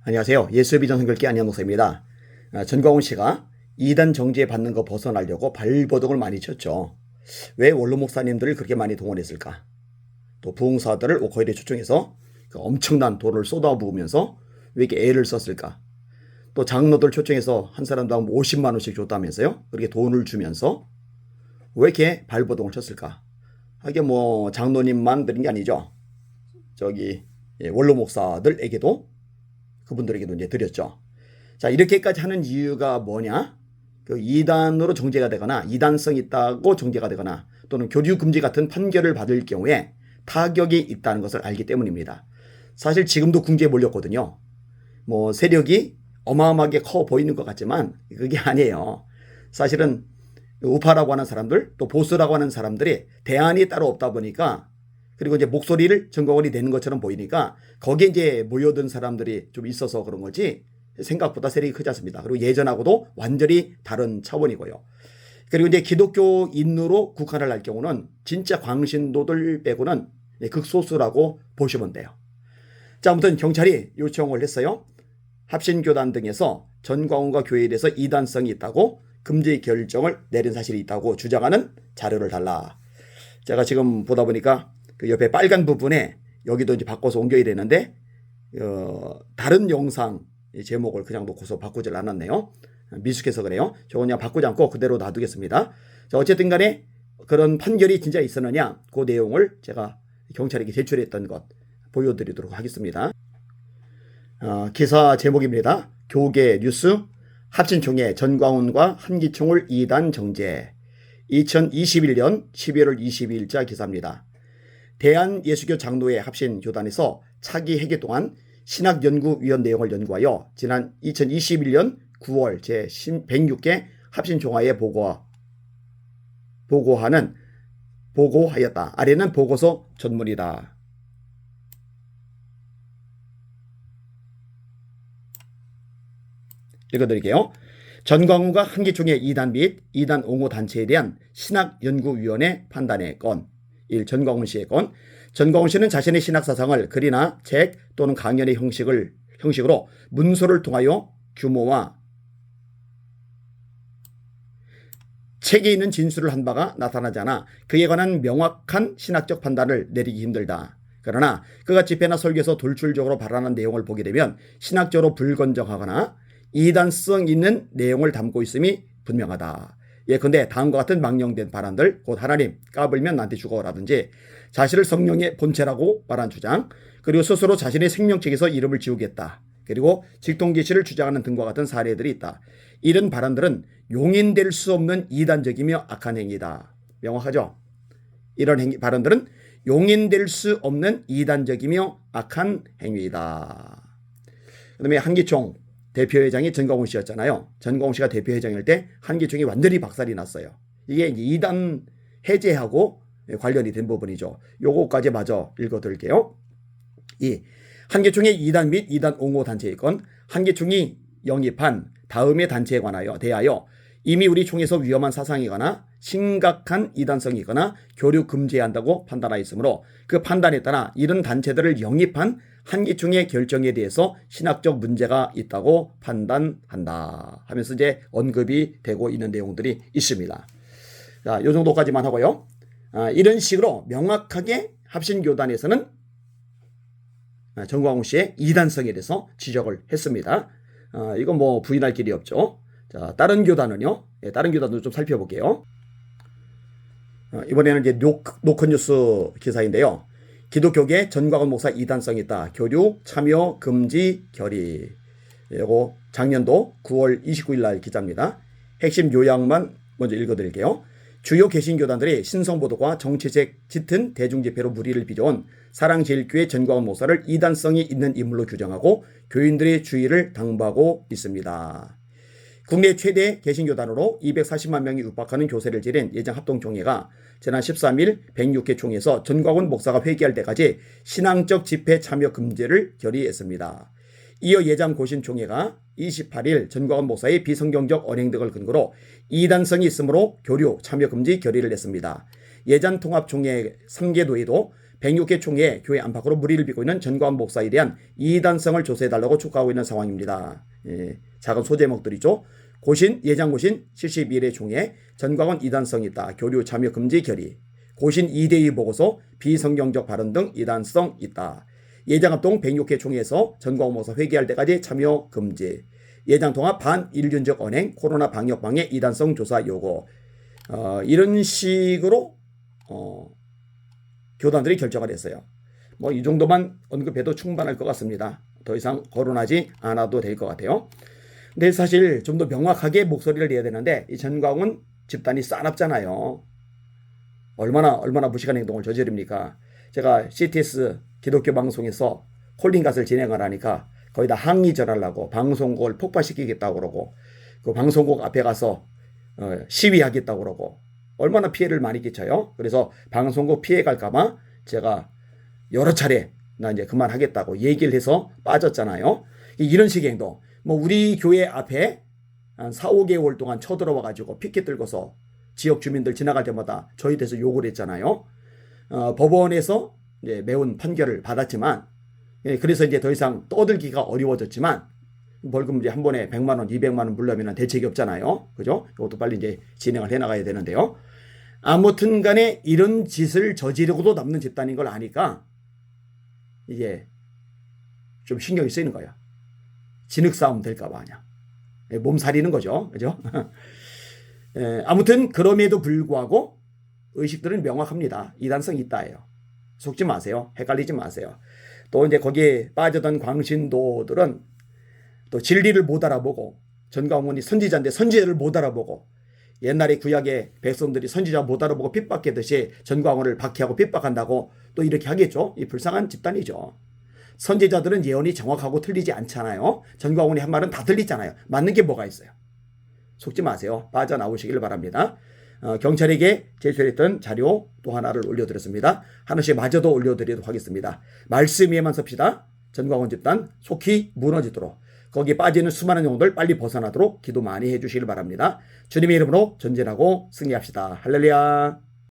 안녕하세요. 예수비전 글귀 안녕 목사입니다. 전광훈 씨가 이단 정지에 받는 거 벗어나려고 발버둥을 많이 쳤죠. 왜 원로 목사님들을 그렇게 많이 동원했을까? 또 부흥사들을 오코일에 초청해서 그 엄청난 돈을 쏟아부으면서 왜 이렇게 애를 썼을까? 또 장로들 초청해서 한 사람당 50만 원씩 줬다면서요? 그렇게 돈을 주면서 왜 이렇게 발버둥을 쳤을까? 이게 뭐 장로님만 드린 게 아니죠. 원로 목사들에게도 그분들에게도 이제 드렸죠. 자, 이렇게까지 하는 이유가 뭐냐? 그 이단으로 정죄가 되거나 이단성이 있다고 정죄가 되거나 또는 교류 금지 같은 판결을 받을 경우에 타격이 있다는 것을 알기 때문입니다. 사실 지금도 궁지에 몰렸거든요. 뭐 세력이 어마어마하게 커 보이는 것 같지만 그게 아니에요. 사실은 우파라고 하는 사람들 또 보수라고 하는 사람들이 대안이 따로 없다 보니까 그리고 이제 목소리를 전광훈이 내는 것처럼 보이니까 거기에 이제 모여든 사람들이 좀 있어서 그런 거지 생각보다 세력이 크지 않습니다. 그리고 예전하고도 완전히 다른 차원이고요. 그리고 이제 기독교인으로 국한을 할 경우는 진짜 광신도들 빼고는 극소수라고 보시면 돼요. 자, 아무튼 경찰이 요청을 했어요. 합신교단 등에서 전광훈과 교회에 대해서 이단성이 있다고 금지 결정을 내린 사실이 있다고 주장하는 자료를 달라. 제가 지금 보다 보니까 그 옆에 빨간 부분에 여기도 이제 바꿔서 옮겨야 되는데 다른 영상 제목을 그냥 놓고서 바꾸질 않았네요. 미숙해서 그래요. 저건 그냥 바꾸지 않고 그대로 놔두겠습니다. 자, 어쨌든 간에 그런 판결이 진짜 있었느냐 그 내용을 제가 경찰에게 제출했던 것 보여드리도록 하겠습니다. 기사 제목입니다. 교계 뉴스 합신총회 전광훈과 한기총을 이단 정죄 2021년 12월 22일자 기사입니다. 대한예수교 장로회 합신교단에서 차기 회계 동안 신학연구위원 내용을 연구하여 지난 2021년 9월 제106개 합신총회에 보고하였다. 아래는 보고서 전문이다. 읽어드릴게요. 전광훈과 한기총회 이단 및 이단 옹호 단체에 대한 신학연구위원회 판단의 건 1. 전광훈 씨의 건. 전광훈 씨는 자신의 신학사상을 글이나 책 또는 강연의 형식으로 문서를 통하여 규모와 책에 있는 진술을 한 바가 나타나지 않아 그에 관한 명확한 신학적 판단을 내리기 힘들다. 그러나 그가 집회나 설교에서 돌출적으로 발언한 내용을 보게 되면 신학적으로 불건정하거나 이단성 있는 내용을 담고 있음이 분명하다. 예컨대 다음과 같은 망령된 발언들, 곧 하나님 까불면 나한테 죽어라든지 자신을 성령의 본체라고 말한 주장, 그리고 스스로 자신의 생명책에서 이름을 지우겠다, 그리고 직통계시를 주장하는 등과 같은 사례들이 있다. 이런 발언들은 용인될 수 없는 이단적이며 악한 행위다. 명확하죠? 이런 발언들은 용인될 수 없는 이단적이며 악한 행위다. 그 다음에 한기총 대표회장이 전광훈 씨였잖아요. 전광훈 씨가 대표회장일 때 한기총이 완전히 박살이 났어요. 이게 이단 해제하고 관련이 된 부분이죠. 요거까지 마저 읽어드릴게요. 2. 한기총의 이단 및 이단 옹호 단체의 건 한기총이 영입한 다음의 단체에 대하여 이미 우리 총에서 위험한 사상이거나 심각한 이단성이거나 교류 금지해야 한다고 판단하였으므로 그 판단에 따라 이런 단체들을 영입한 한기총의 결정에 대해서 신학적 문제가 있다고 판단한다 하면서 이제 언급이 되고 있는 내용들이 있습니다. 자, 이 정도까지만 하고요. 이런 식으로 명확하게 합신교단에서는 전광훈 씨의 이단성에 대해서 지적을 했습니다. 이건 뭐 부인할 길이 없죠. 자, 다른 교단은요. 다른 교단도 좀 살펴볼게요. 이번에는 이제 노컷뉴스 기사인데요. 기독교계 전광훈 목사 이단성이 있다. 교류 참여 금지 결의. 이거 작년도 9월 29일 날 기자입니다. 핵심 요약만 먼저 읽어드릴게요. 주요 개신교단들이 신성보도와 정치적 짙은 대중집회로 무리를 빚어온 사랑제일교회 전광훈 목사를 이단성이 있는 인물로 규정하고 교인들의 주의를 당부하고 있습니다. 국내 최대 개신교단으로 240만 명이 육박하는 교세를 지닌 예정합동총회가 지난 13일 106회 총회에서 전광훈 목사가 회귀할 때까지 신앙적 집회 참여 금지를 결의했습니다. 이어 예장고신총회가 28일 전광훈 목사의 비성경적 언행 등을 근거로 이단성이 있으므로 교류 참여 금지 결의를 냈습니다. 예장통합총회 3개 노회도 106회 총회에 교회 안팎으로 물의를 빚고 있는 전광훈 목사에 대한 이단성을 조사해달라고 촉구하고 있는 상황입니다. 작은 소제목들이죠. 예장고신 71회 총회 전광훈 이단성 있다. 교류 참여 금지 결의. 고신 2대2 보고서 비성경적 발언 등 이단성 있다. 예장합동 106회 총회에서 전광훈 목사 회개할 때까지 참여 금지. 예장통합 반일륜적 언행 코로나 방역 방해 이단성 조사 요구. 이런 식으로 교단들이 결정을 했어요. 뭐 이 정도만 언급해도 충분할 것 같습니다. 더 이상 거론하지 않아도 될 것 같아요. 근데 사실 좀 더 명확하게 목소리를 내야 되는데 이 전광훈 집단이 싸납잖아요. 얼마나 무식한 행동을 저지릅니까? 제가 CTS 기독교 방송에서 콜링갓을 진행을 하니까 거의 다 항의 전하려고 방송국을 폭파시키겠다고 그러고 그 방송국 앞에 가서 시위하겠다고 그러고 얼마나 피해를 많이 끼쳐요. 그래서 방송국 피해 갈까봐 제가 여러 차례 나 이제 그만하겠다고 얘기를 해서 빠졌잖아요. 이런 식의 행동. 뭐 우리 교회 앞에 한 4, 5개월 동안 쳐들어와 가지고 피켓 들고서 지역 주민들 지나갈 때마다 저희 대해서 욕을 했잖아요. 법원에서 이제 매운 판결을 받았지만 그래서 이제 더 이상 떠들기가 어려워졌지만 벌금 이제 한 번에 100만 원, 200만 원 물려면 대책이 없잖아요. 그죠? 이것도 빨리 이제 진행을 해 나가야 되는데요. 아무튼 간에 이런 짓을 저지르고도 남는 집단인 걸 아니까 이게 좀 신경이 쓰이는 거야. 진흙싸움 될까 봐 그냥. 몸살이는 거죠. 그죠? 아무튼 그럼에도 불구하고 의식들은 명확합니다. 이단성 있다예요. 속지 마세요. 헷갈리지 마세요. 또 이제 거기에 빠졌던 광신도들은 또 진리를 못 알아보고 전광훈이 선지자인데 선지자를 못 알아보고 옛날에 구약의 백성들이 선지자 못 알아보고 핍박했듯이 전광훈을 박해하고 핍박한다고 또 이렇게 하겠죠. 이 불쌍한 집단이죠. 선지자들은 예언이 정확하고 틀리지 않잖아요. 전광훈이 한 말은 다 틀리잖아요. 맞는 게 뭐가 있어요. 속지 마세요. 빠져나오시길 바랍니다. 경찰에게 제출했던 자료 또 하나를 올려드렸습니다. 하나씩 마저도 올려드리도록 하겠습니다. 말씀 위에만 섭시다. 전광훈 집단 속히 무너지도록 거기에 빠지는 수많은 영혼들 빨리 벗어나도록 기도 많이 해주시길 바랍니다. 주님의 이름으로 전진하고 승리합시다. 할렐루야.